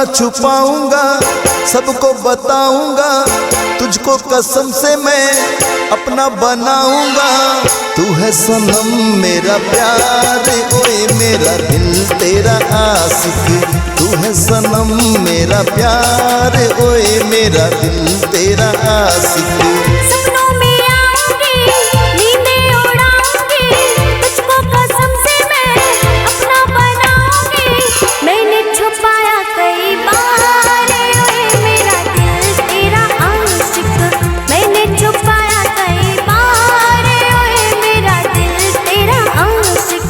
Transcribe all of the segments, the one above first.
ना छुपाऊंगा, सबको बताऊंगा, तुझको कसम से मैं अपना बनाऊंगा। तू है सनम मेरा प्यार, ओए मेरा दिल तेरा आशिक। तू है सनम मेरा प्यार, ओए मेरा दिल तेरा आशिक। सपनों में आऊंगी, नींदें उड़ाऊंगी, तुझको कसम से मैं अपना बनाऊंगी। मैंने छुपाया कई बार, ओए मेरा दिल तेरा आशिक। मैंने छुपाया कई बार, ओए मेरा दिल तेरा आशिक।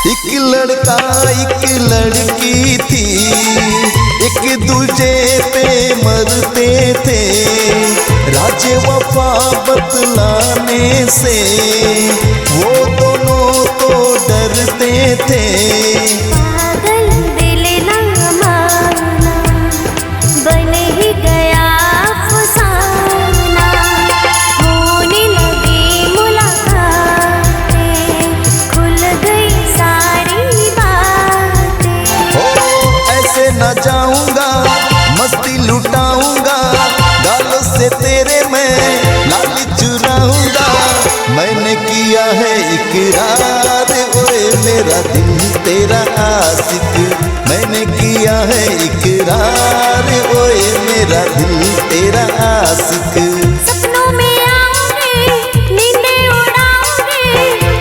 एक लड़का एक लड़की थी, एक दूजे पे मरते थे। राजे वफा बतलाने से वो दोनों तो डरते थे। पागल दिल ना माना, बन ही गया अफसाना। होने लगी मुलाकातें, खुल गई सारी बातें। हो ऐसे न जाऊंगा, मस्ती लुटाऊंगा, गालों से तेरे मैं लाली चुराऊंगा। मैंने किया है इकरार, ओए मेरा दिल तेरा आशिक। मैंने किया है इकरार, ओए मेरा दिल तेरा आशिक। सपनों में आऊंगी, नींदें उड़ाऊंगी,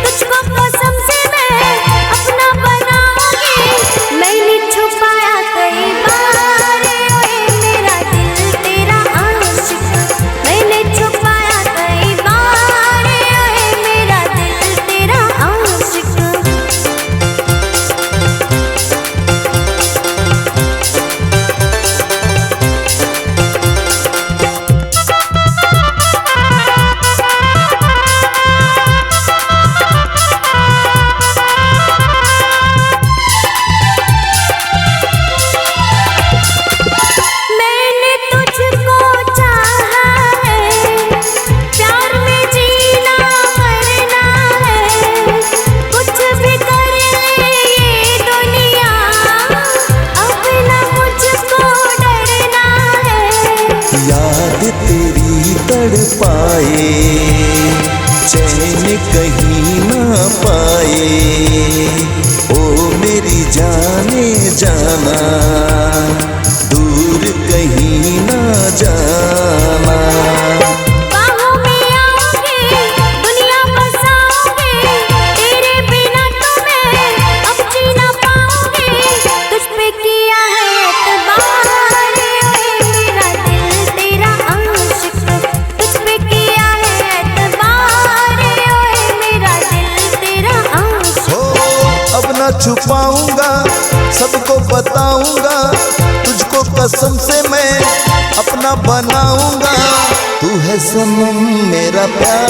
तुझको कसम से मैं अपना बनाऊंगी। मैंने छुपाया कई बार, ओए मेरा दिल तेरा आशिक। मैंने छुपाया कई बार, ओए मेरा दिल तेरा आशिक। मैंने तुझको चाहा है, प्यार में जीना मरना है। कुछ भी कर ले ये दुनिया, अब ना मुझको डरना है। याद तेरी तड़पाए, चैन कहीं ना पाए। ओ मेरी जाने जाना, दूर कहीं ना जाना। बाहों में आऊंगी, दुनिया बसाऊंगी, तेरे बिना तो मैं अब जी ना पाऊंगी। तुझ पे किया है एतबार, ओए मेरा दिल तेरा आशिक। तुझ पे किया है एतबार, ओए मेरा दिल तेरा आशिक। हो अब ना छुपाऊंगा, सबको बताऊंगा, तुझको कसम से मैं अपना बनाऊंगा। तू है सनम मेरा प्यार,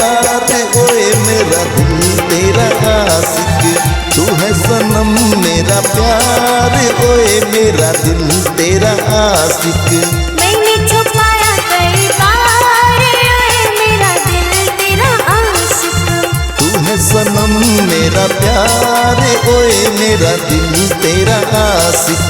ओए मेरा दिल तेरा आशिक। तू है सनम मेरा प्यार, ओए मेरा दिल तेरा आशिक। मैंने छुपाया कई बार, ओए मेरा दिल तेरा आशिक। तू है सनम मेरा प्यार, ओए मेरा दिल तेरा आशिक।